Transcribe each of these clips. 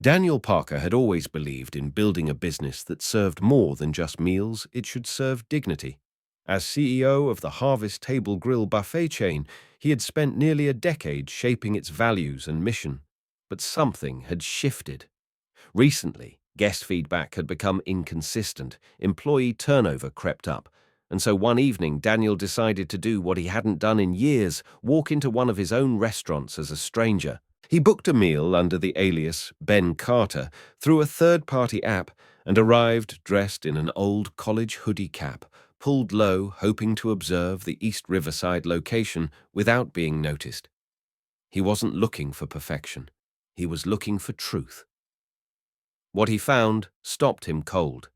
Daniel Parker had always believed in building a business that served more than just meals, it should serve dignity. As CEO of the Harvest Table Grill buffet chain, he had spent nearly a decade shaping its values and mission. But something had shifted. Recently, guest feedback had become inconsistent, employee turnover crept up, and so one evening Daniel decided to do what he hadn't done in years, walk into one of his own restaurants as a stranger. He booked a meal under the alias Ben Carter through a third-party app and arrived dressed in an old college hoodie cap, pulled low, hoping to observe the East Riverside location without being noticed. He wasn't looking for perfection. He was looking for truth. What he found stopped him cold.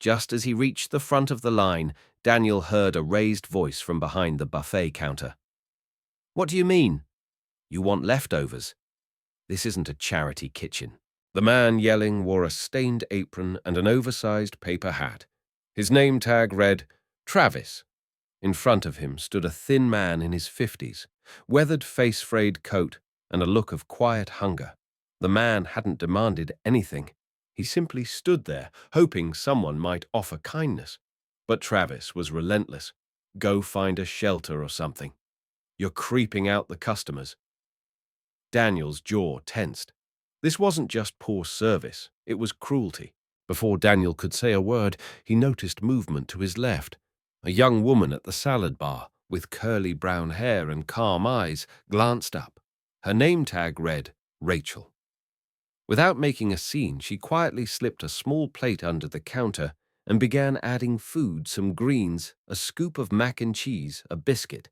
Just as he reached the front of the line, Daniel heard a raised voice from behind the buffet counter. "What do you mean? You want leftovers? This isn't a charity kitchen." The man yelling wore a stained apron and an oversized paper hat. His name tag read, Travis. In front of him stood a thin man in his 50s, weathered face-frayed coat and a look of quiet hunger. The man hadn't demanded anything. He simply stood there, hoping someone might offer kindness. But Travis was relentless. "Go find a shelter or something. You're creeping out the customers." Daniel's jaw tensed. This wasn't just poor service, it was cruelty. Before Daniel could say a word, he noticed movement to his left. A young woman at the salad bar, with curly brown hair and calm eyes, glanced up. Her name tag read, Rachel. Without making a scene, she quietly slipped a small plate under the counter and began adding food, some greens, a scoop of mac and cheese, a biscuit.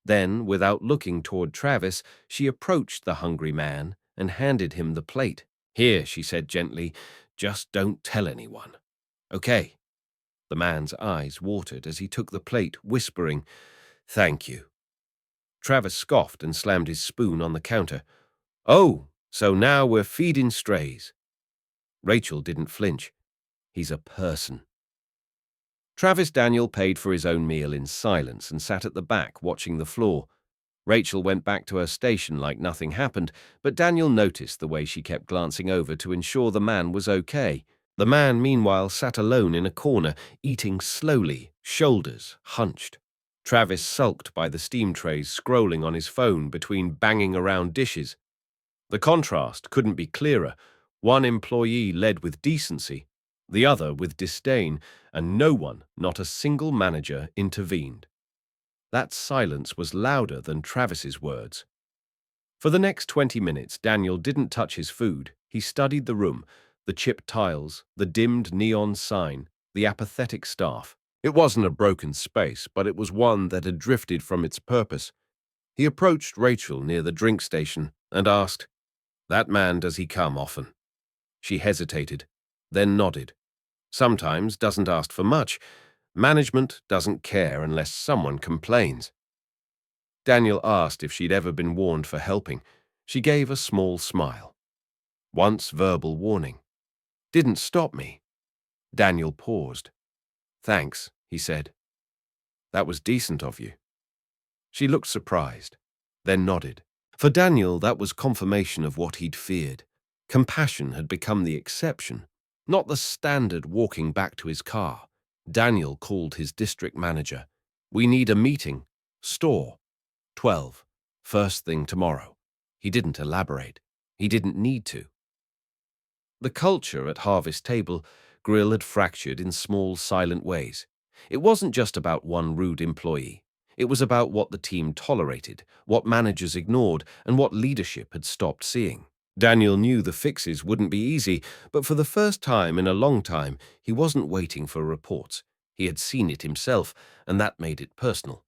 Then, without looking toward Travis, she approached the hungry man and handed him the plate. "Here," she said gently, "just don't tell anyone." "Okay." The man's eyes watered as he took the plate, whispering, "Thank you." Travis scoffed and slammed his spoon on the counter. "Oh, so now we're feeding strays." Rachel didn't flinch. "He's a person." Travis Daniel paid for his own meal in silence and sat at the back watching the floor. Rachel went back to her station like nothing happened, but Daniel noticed the way she kept glancing over to ensure the man was okay. The man, meanwhile, sat alone in a corner, eating slowly, shoulders hunched. Travis sulked by the steam trays, scrolling on his phone between banging around dishes. The contrast couldn't be clearer. One employee led with decency, the other with disdain, and no one, not a single manager, intervened. That silence was louder than Travis's words. For the next 20 minutes, Daniel didn't touch his food. He studied the room, the chipped tiles, the dimmed neon sign, the apathetic staff. It wasn't a broken space, but it was one that had drifted from its purpose. He approached Rachel near the drink station and asked, "That man, does he come often?" She hesitated, then nodded. "Sometimes doesn't ask for much. Management doesn't care unless someone complains." Daniel asked if she'd ever been warned for helping. She gave a small smile. "Once verbal warning. Didn't stop me." Daniel paused. "Thanks," he said. "That was decent of you." She looked surprised, then nodded. For Daniel, that was confirmation of what he'd feared. Compassion had become the exception, not the standard. Walking back to his car, Daniel called his district manager. "We need a meeting. Store. 12. First thing tomorrow." He didn't elaborate. He didn't need to. The culture at Harvest Table Grill had fractured in small, silent ways. It wasn't just about one rude employee. It was about what the team tolerated, what managers ignored, and what leadership had stopped seeing. Daniel knew the fixes wouldn't be easy, but for the first time in a long time, he wasn't waiting for reports. He had seen it himself, and that made it personal.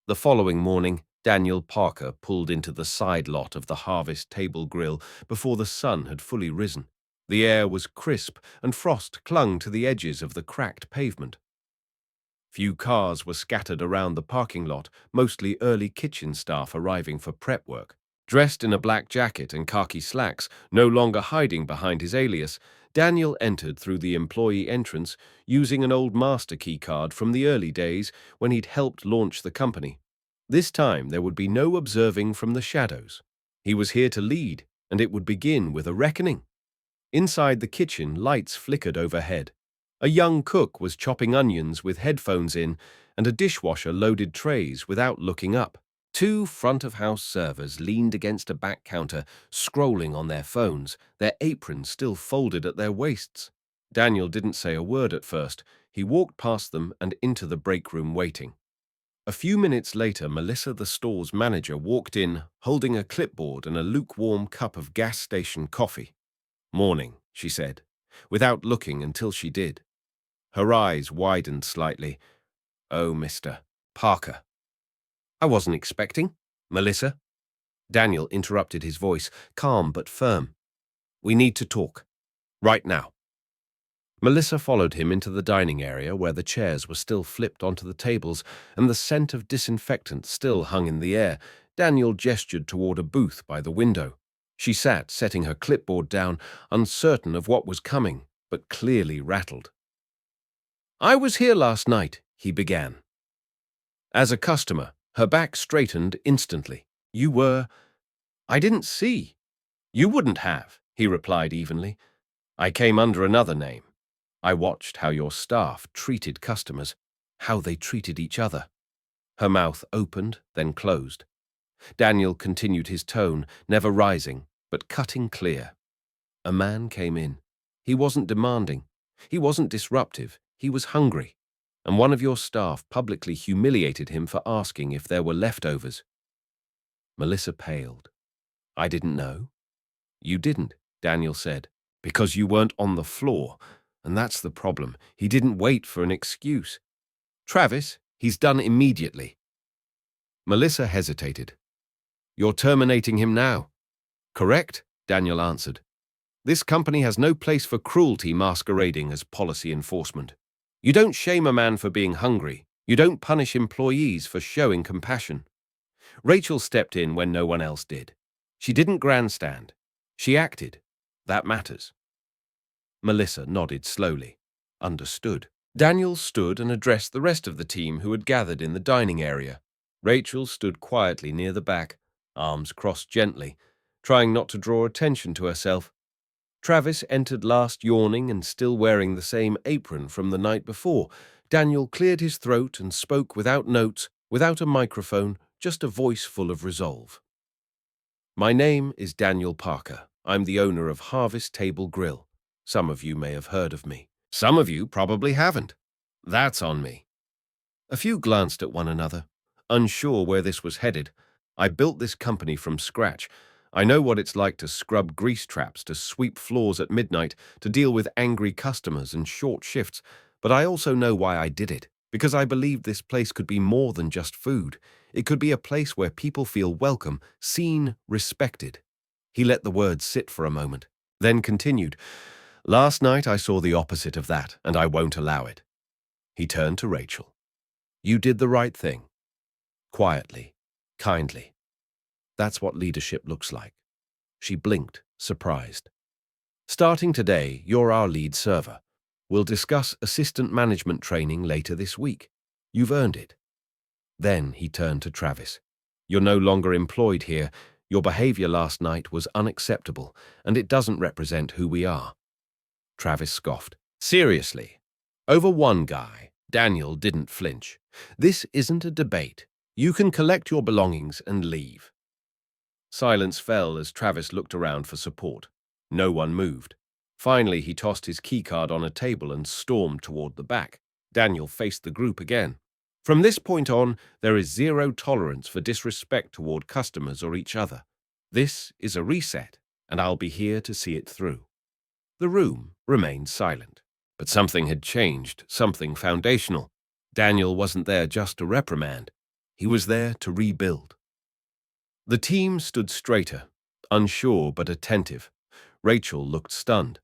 The following morning, Daniel Parker pulled into the side lot of the Harvest Table Grill before the sun had fully risen. The air was crisp, and frost clung to the edges of the cracked pavement. Few cars were scattered around the parking lot, mostly early kitchen staff arriving for prep work. Dressed in a black jacket and khaki slacks, no longer hiding behind his alias, Daniel entered through the employee entrance using an old master key card from the early days when he'd helped launch the company. This time there would be no observing from the shadows. He was here to lead, and it would begin with a reckoning. Inside the kitchen, lights flickered overhead. A young cook was chopping onions with headphones in, and a dishwasher loaded trays without looking up. Two front-of-house servers leaned against a back counter, scrolling on their phones, their aprons still folded at their waists. Daniel didn't say a word at first. He walked past them and into the break room waiting. A few minutes later, Melissa, the store's manager, walked in, holding a clipboard and a lukewarm cup of gas station coffee. "Morning," she said, without looking until she did. Her eyes widened slightly. "Oh, Mr. Parker." "I wasn't expecting." "Melissa?" Daniel interrupted, his voice calm but firm. "We need to talk. Right now." Melissa followed him into the dining area where the chairs were still flipped onto the tables and the scent of disinfectant still hung in the air. Daniel gestured toward a booth by the window. She sat, setting her clipboard down, uncertain of what was coming, but clearly rattled. "I was here last night," he began. As a customer, her back straightened instantly. "You were—" "I didn't see." "You wouldn't have," he replied evenly. "I came under another name. I watched how your staff treated customers, how they treated each other." Her mouth opened, then closed. Daniel continued his tone, never rising, but cutting clear. A man came in. He wasn't demanding. He wasn't disruptive. He was hungry. And one of your staff publicly humiliated him for asking if there were leftovers. Melissa paled. "I didn't know." "You didn't," Daniel said, "because you weren't on the floor. And that's the problem. He didn't wait for an excuse. Travis, he's done immediately." Melissa hesitated. "You're terminating him now." "Correct," Daniel answered. "This company has no place for cruelty masquerading as policy enforcement. You don't shame a man for being hungry. You don't punish employees for showing compassion." Rachel stepped in when no one else did. She didn't grandstand. She acted. That matters. Melissa nodded slowly. Understood. Daniel stood and addressed the rest of the team who had gathered in the dining area. Rachel stood quietly near the back, arms crossed gently, trying not to draw attention to herself. Travis entered last, yawning and still wearing the same apron from the night before. Daniel cleared his throat and spoke without notes, without a microphone, just a voice full of resolve. "My name is Daniel Parker. I'm the owner of Harvest Table Grill. Some of you may have heard of me. Some of you probably haven't. That's on me." A few glanced at one another, unsure where this was headed. "I built this company from scratch. I know what it's like to scrub grease traps, to sweep floors at midnight, to deal with angry customers and short shifts. But I also know why I did it, because I believed this place could be more than just food. It could be a place where people feel welcome, seen, respected." He let the words sit for a moment, then continued. "Last night I saw the opposite of that, and I won't allow it." He turned to Rachel. "You did the right thing. Quietly, kindly. That's what leadership looks like." She blinked, surprised. "Starting today, you're our lead server. We'll discuss assistant management training later this week. You've earned it." Then he turned to Travis. "You're no longer employed here. Your behavior last night was unacceptable, and it doesn't represent who we are." Travis scoffed. "Seriously?" Over one guy, Daniel didn't flinch. "This isn't a debate. You can collect your belongings and leave." Silence fell as Travis looked around for support. No one moved. Finally, he tossed his keycard on a table and stormed toward the back. Daniel faced the group again. "From this point on, there is zero tolerance for disrespect toward customers or each other. This is a reset, and I'll be here to see it through." The room remained silent. But something had changed, something foundational. Daniel wasn't there just to reprimand. He was there to rebuild. The team stood straighter, unsure but attentive. Rachel looked stunned.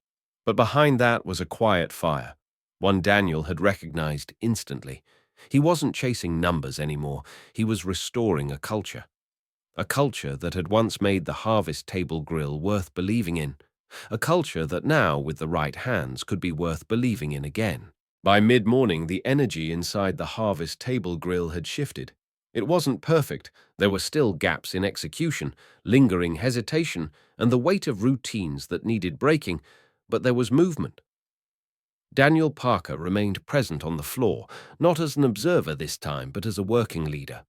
But behind that was a quiet fire, one Daniel had recognized instantly. He wasn't chasing numbers anymore. He was restoring a culture. A culture that had once made the Harvest Table Grill worth believing in. A culture that now, with the right hands, could be worth believing in again. By mid-morning, the energy inside the Harvest Table Grill had shifted. It wasn't perfect. There were still gaps in execution, lingering hesitation, and the weight of routines that needed breaking, but there was movement. Daniel Parker remained present on the floor, not as an observer this time, but as a working leader.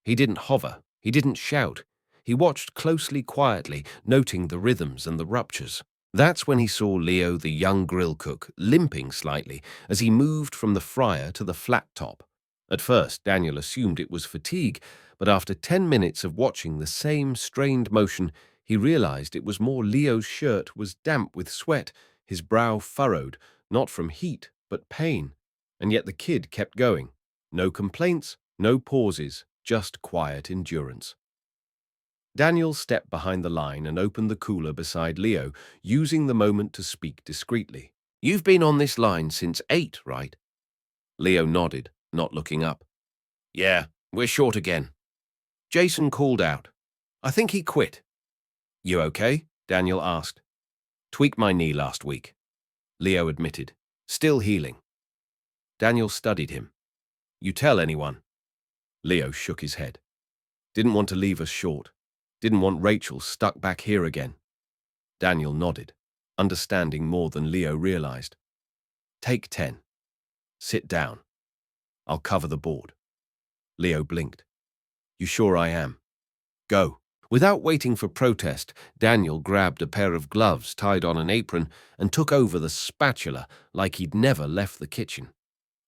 He didn't hover. He didn't shout. He watched closely, quietly, noting the rhythms and the ruptures. That's when he saw Leo, the young grill cook, limping slightly as he moved from the fryer to the flat top. At first, Daniel assumed it was fatigue, but after 10 minutes of watching the same strained motion, he realized it was more. Leo's shirt was damp with sweat, his brow furrowed, not from heat, but pain. And yet the kid kept going. No complaints, no pauses, just quiet endurance. Daniel stepped behind the line and opened the cooler beside Leo, using the moment to speak discreetly. "You've been on this line since 8, right?" Leo nodded, not looking up. "Yeah, we're short again." Jason called out. "I think he quit." "You okay?" Daniel asked. "Tweaked my knee last week," Leo admitted. "Still healing." Daniel studied him. "You tell anyone?" Leo shook his head. "Didn't want to leave us short. Didn't want Rachel stuck back here again." Daniel nodded, understanding more than Leo realized. "Take 10. Sit down. I'll cover the board." Leo blinked. "You sure I am?" "Go." Without waiting for protest, Daniel grabbed a pair of gloves tied on an apron and took over the spatula like he'd never left the kitchen.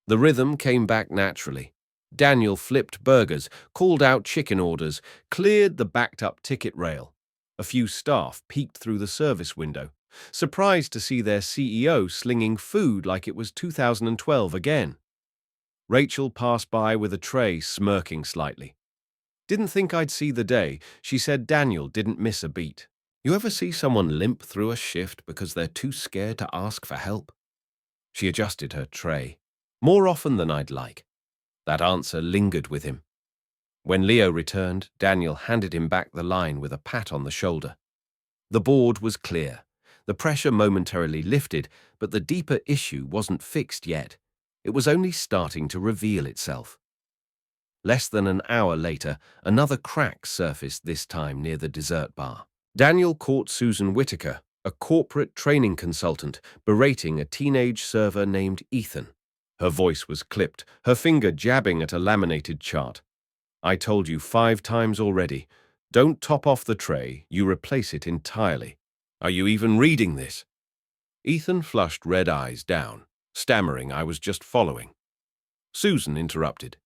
The rhythm came back naturally. Daniel flipped burgers, called out chicken orders, cleared the backed-up ticket rail. A few staff peeked through the service window, surprised to see their CEO slinging food like it was 2012 again. Rachel passed by with a tray, smirking slightly. "Didn't think I'd see the day," she said. Daniel didn't miss a beat. "You ever see someone limp through a shift because they're too scared to ask for help?" She adjusted her tray. "More often than I'd like." That answer lingered with him. When Leo returned, Daniel handed him back the line with a pat on the shoulder. The board was clear. The pressure momentarily lifted, but the deeper issue wasn't fixed yet. It was only starting to reveal itself. Less than an hour later, another crack surfaced, this time near the dessert bar. Daniel caught Susan Whitaker, a corporate training consultant, berating a teenage server named Ethan. Her voice was clipped, her finger jabbing at a laminated chart. "I told you 5 times already. Don't top off the tray, you replace it entirely. Are you even reading this?" Ethan flushed, red eyes down, stammering, "I was just following." Susan interrupted.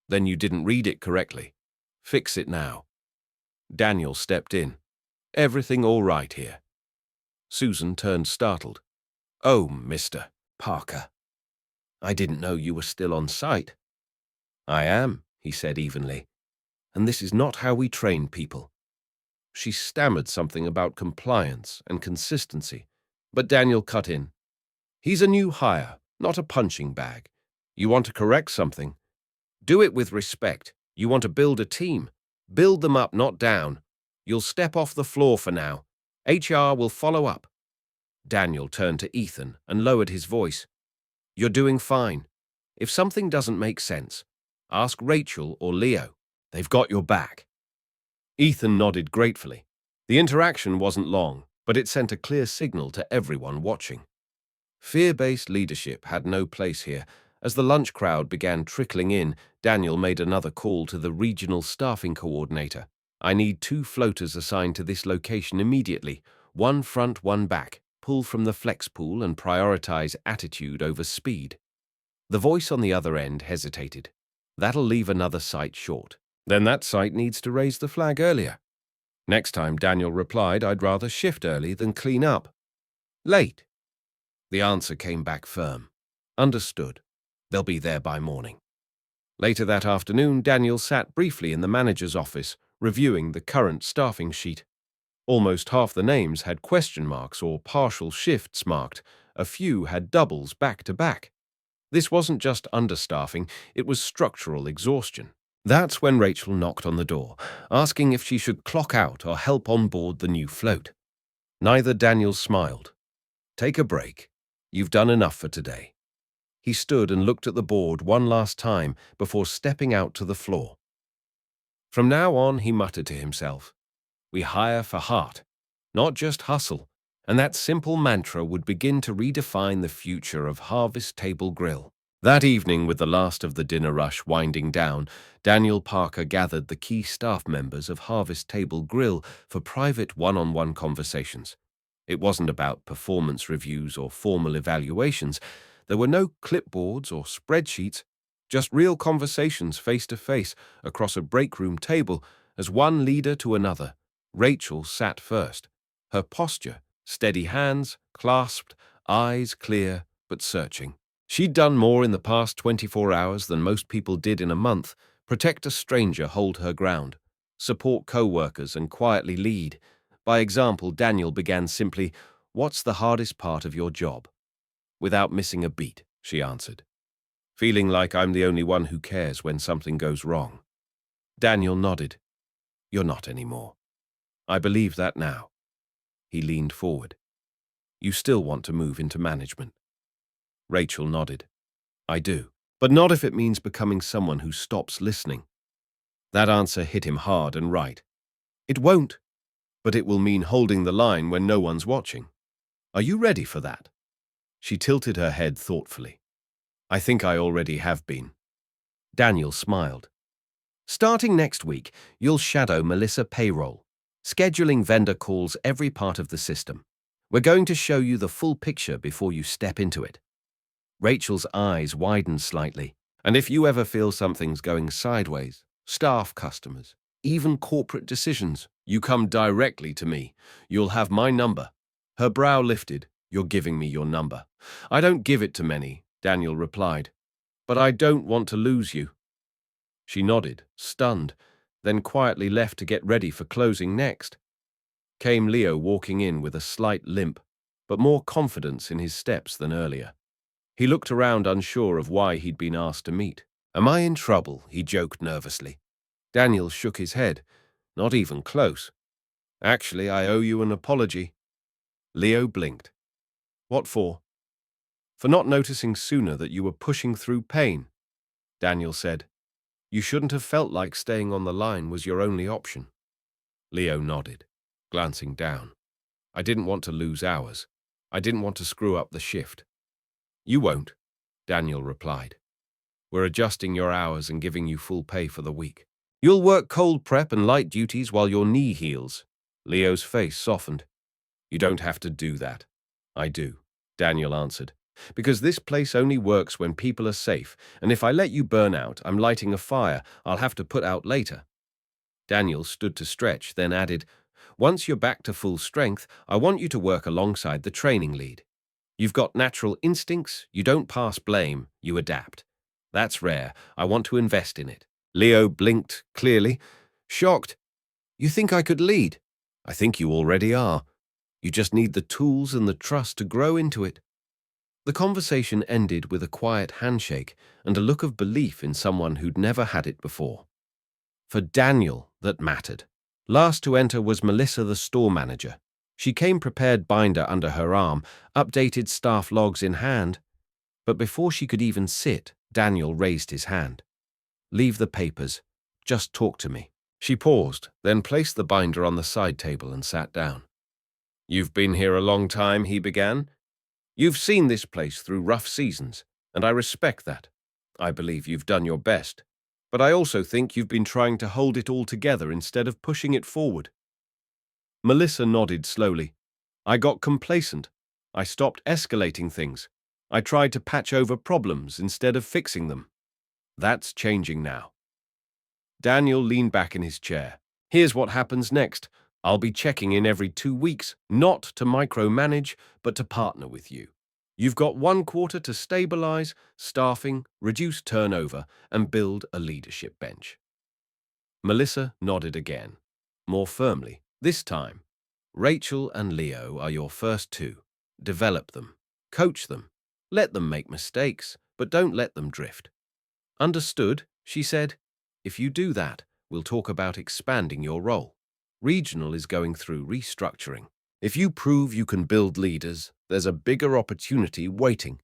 "Then you didn't read it correctly. Fix it now." Daniel stepped in. "Everything all right here?" Susan turned startled. "Oh, Mr. Parker. I didn't know you were still on site." "I am," he said evenly. "And this is not how we train people." She stammered something about compliance and consistency, but Daniel cut in. "He's a new hire, not a punching bag. You want to correct something? Do it with respect. You want to build a team. Build them up, not down. You'll step off the floor for now. HR will follow up." Daniel turned to Ethan and lowered his voice. "You're doing fine. If something doesn't make sense, ask Rachel or Leo. They've got your back." Ethan nodded gratefully. The interaction wasn't long, but it sent a clear signal to everyone watching. Fear-based leadership had no place here. As the lunch crowd began trickling in, Daniel made another call to the regional staffing coordinator. "I need 2 floaters assigned to this location immediately. 1 front, 1 back. Pull from the flex pool and prioritize attitude over speed." The voice on the other end hesitated. "That'll leave another site short." "Then that site needs to raise the flag earlier." Next time, Daniel replied, "I'd rather shift early than clean up late." The answer came back firm. "Understood. They'll be there by morning." Later that afternoon, Daniel sat briefly in the manager's office, reviewing the current staffing sheet. Almost half the names had question marks or partial shifts marked. A few had doubles back to back. This wasn't just understaffing, it was structural exhaustion. That's when Rachel knocked on the door, asking if she should clock out or help on board the new float. Neither Daniel smiled. "Take a break. You've done enough for today." He stood and looked at the board one last time before stepping out to the floor. From now on, he muttered to himself, we hire for heart, not just hustle, and that simple mantra would begin to redefine the future of Harvest Table Grill. That evening, with the last of the dinner rush winding down, Daniel Parker gathered the key staff members of Harvest Table Grill for private one-on-one conversations. It wasn't about performance reviews or formal evaluations. There were no clipboards or spreadsheets, just real conversations face-to-face across a break-room table as one leader to another. Rachel sat first, her posture, steady hands, clasped, eyes clear but searching. She'd done more in the past 24 hours than most people did in a month: protect a stranger, hold her ground, support co-workers, and quietly lead. By example, Daniel began simply, "What's the hardest part of your job?" Without missing a beat, she answered, feeling like I'm the only one who cares when something goes wrong. Daniel nodded. You're not anymore. I believe that now. He leaned forward. You still want to move into management? Rachel nodded. I do, but not if it means becoming someone who stops listening. That answer hit him hard and right. It won't, but it will mean holding the line when no one's watching. Are you ready for that? She tilted her head thoughtfully. I think I already have been. Daniel smiled. Starting next week, you'll shadow Melissa Payroll, scheduling vendor calls every part of the system. We're going to show you the full picture before you step into it. Rachel's eyes widened slightly. And if you ever feel something's going sideways, staff, customers, even corporate decisions, you come directly to me. You'll have my number. Her brow lifted. You're giving me your number. I don't give it to many, Daniel replied. But I don't want to lose you. She nodded, stunned, then quietly left to get ready for closing next. Came Leo walking in with a slight limp, but more confidence in his steps than earlier. He looked around, unsure of why he'd been asked to meet. Am I in trouble? He joked nervously. Daniel shook his head. Not even close. Actually, I owe you an apology. Leo blinked. What for? For not noticing sooner that you were pushing through pain, Daniel said. You shouldn't have felt like staying on the line was your only option. Leo nodded, glancing down. I didn't want to lose hours. I didn't want to screw up the shift. You won't, Daniel replied. We're adjusting your hours and giving you full pay for the week. You'll work cold prep and light duties while your knee heals. Leo's face softened. You don't have to do that. I do, Daniel answered. Because this place only works when people are safe, and if I let you burn out, I'm lighting a fire I'll have to put out later. Daniel stood to stretch, then added, once you're back to full strength, I want you to work alongside the training lead. You've got natural instincts, you don't pass blame, you adapt. That's rare, I want to invest in it. Leo blinked clearly, shocked. You think I could lead? I think you already are. You just need the tools and the trust to grow into it. The conversation ended with a quiet handshake and a look of belief in someone who'd never had it before. For Daniel, that mattered. Last to enter was Melissa, the store manager. She came prepared, binder under her arm, updated staff logs in hand. But before she could even sit, Daniel raised his hand. Leave the papers. Just talk to me. She paused, then placed the binder on the side table and sat down. You've been here a long time, he began. You've seen this place through rough seasons, and I respect that. I believe you've done your best. But I also think you've been trying to hold it all together instead of pushing it forward. Melissa nodded slowly. I got complacent. I stopped escalating things. I tried to patch over problems instead of fixing them. That's changing now. Daniel leaned back in his chair. Here's what happens next. I'll be checking in every 2 weeks, not to micromanage, but to partner with you. You've got 1 quarter to stabilize staffing, reduce turnover, and build a leadership bench. Melissa nodded again, more firmly. This time, Rachel and Leo are your first 2. Develop them, coach them, let them make mistakes, but don't let them drift. Understood, she said. If you do that, we'll talk about expanding your role. Regional is going through restructuring. If you prove you can build leaders, there's a bigger opportunity waiting.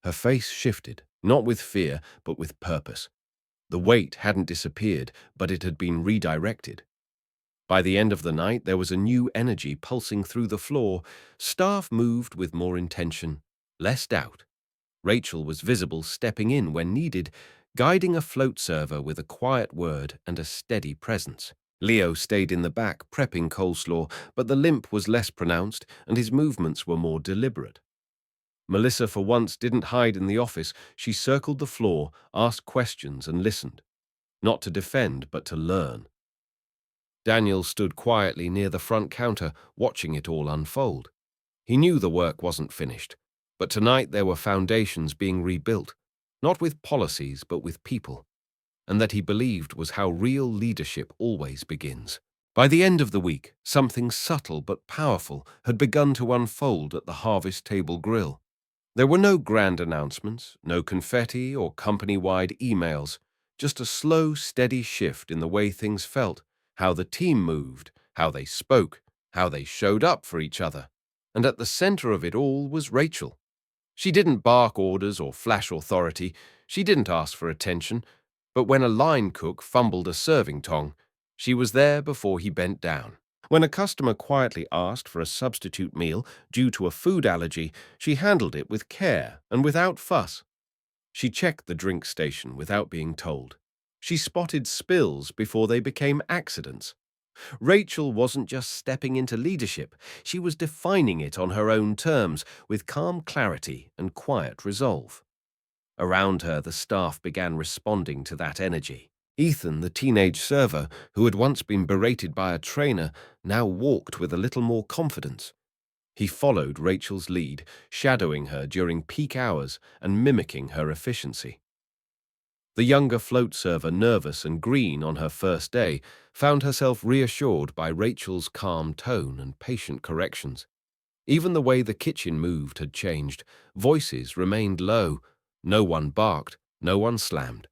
Her face shifted, not with fear, but with purpose. The weight hadn't disappeared, but it had been redirected. By the end of the night, there was a new energy pulsing through the floor. Staff moved with more intention, less doubt. Rachel was visible, stepping in when needed, guiding a float server with a quiet word and a steady presence. Leo stayed in the back, prepping coleslaw, but the limp was less pronounced and his movements were more deliberate. Melissa, for once, didn't hide in the office. She circled the floor, asked questions, and listened. Not to defend, but to learn. Daniel stood quietly near the front counter, watching it all unfold. He knew the work wasn't finished, but tonight there were foundations being rebuilt, not with policies, but with people, and that he believed was how real leadership always begins. By the end of the week, something subtle but powerful had begun to unfold at the Harvest Table Grill. There were no grand announcements, no confetti or company-wide emails, just a slow, steady shift in the way things felt, how the team moved, how they spoke, how they showed up for each other. And at the center of it all was Rachel. She didn't bark orders or flash authority. She didn't ask for attention. But when a line cook fumbled a serving tong, she was there before he bent down. When a customer quietly asked for a substitute meal due to a food allergy, she handled it with care and without fuss. She checked the drink station without being told. She spotted spills before they became accidents. Rachel wasn't just stepping into leadership, she was defining it on her own terms, with calm clarity and quiet resolve. Around her, the staff began responding to that energy. Ethan, the teenage server, who had once been berated by a trainer, now walked with a little more confidence. He followed Rachel's lead, shadowing her during peak hours and mimicking her efficiency. The younger float server, nervous and green on her first day, found herself reassured by Rachel's calm tone and patient corrections. Even the way the kitchen moved had changed. Voices remained low. No one barked, no one slammed.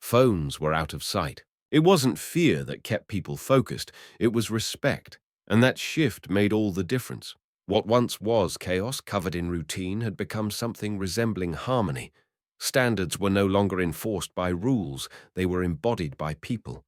Phones were out of sight. It wasn't fear that kept people focused, it was respect, and that shift made all the difference. What once was chaos covered in routine had become something resembling harmony. Standards were no longer enforced by rules, they were embodied by people.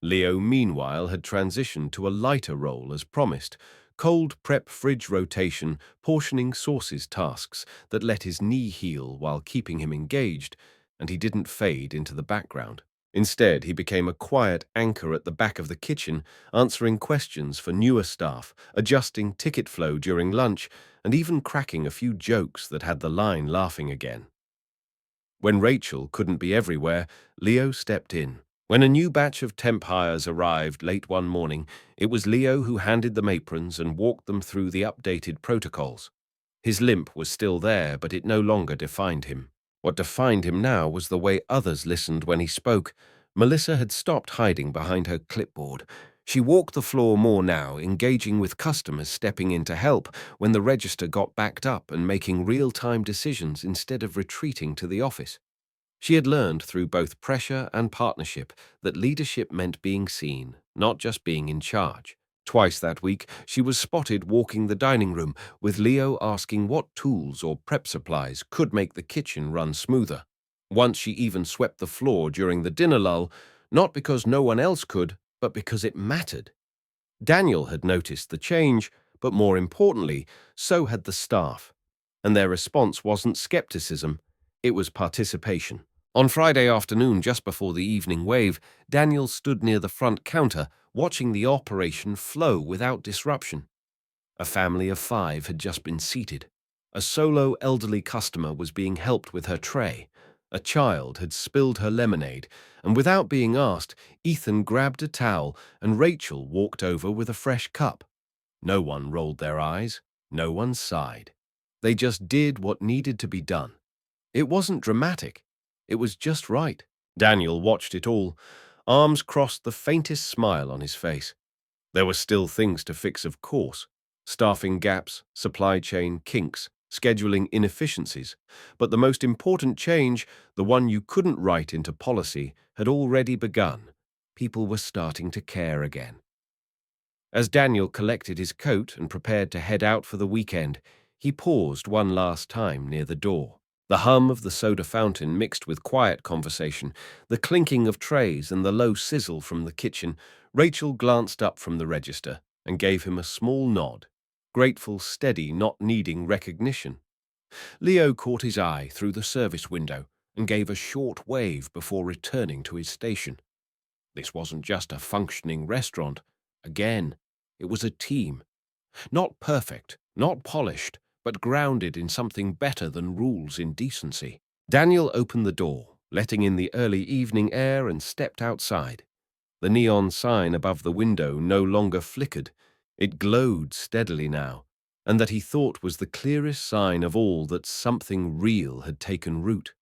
Leo, meanwhile, had transitioned to a lighter role as promised, cold prep fridge rotation, portioning sauces tasks that let his knee heal while keeping him engaged, and he didn't fade into the background. Instead, he became a quiet anchor at the back of the kitchen, answering questions for newer staff, adjusting ticket flow during lunch, and even cracking a few jokes that had the line laughing again. When Rachel couldn't be everywhere, Leo stepped in. When a new batch of temp hires arrived late one morning, it was Leo who handed them aprons and walked them through the updated protocols. His limp was still there, but it no longer defined him. What defined him now was the way others listened when he spoke. Melissa had stopped hiding behind her clipboard. She walked the floor more now, engaging with customers stepping in to help when the register got backed up and making real-time decisions instead of retreating to the office. She had learned through both pressure and partnership that leadership meant being seen, not just being in charge. Twice that week, she was spotted walking the dining room, with Leo asking what tools or prep supplies could make the kitchen run smoother. Once she even swept the floor during the dinner lull, not because no one else could, but because it mattered. Daniel had noticed the change, but more importantly, so had the staff. And their response wasn't skepticism, it was participation. On Friday afternoon, just before the evening wave, Daniel stood near the front counter, watching the operation flow without disruption. A family of 5 had just been seated. A solo elderly customer was being helped with her tray. A child had spilled her lemonade, and without being asked, Ethan grabbed a towel and Rachel walked over with a fresh cup. No one rolled their eyes, no one sighed. They just did what needed to be done. It wasn't dramatic. It was just right. Daniel watched it all, arms crossed, the faintest smile on his face. There were still things to fix, of course. Staffing gaps, supply chain kinks, scheduling inefficiencies. But the most important change, the one you couldn't write into policy, had already begun. People were starting to care again. As Daniel collected his coat and prepared to head out for the weekend, he paused one last time near the door. The hum of the soda fountain mixed with quiet conversation, the clinking of trays and the low sizzle from the kitchen. Rachel glanced up from the register and gave him a small nod, grateful, steady, not needing recognition. Leo caught his eye through the service window and gave a short wave before returning to his station. This wasn't just a functioning restaurant. Again, it was a team. Not perfect, not polished, but grounded in something better than rules in decency. Daniel opened the door, letting in the early evening air, and stepped outside. The neon sign above the window no longer flickered. It glowed steadily now, and that he thought was the clearest sign of all that something real had taken root.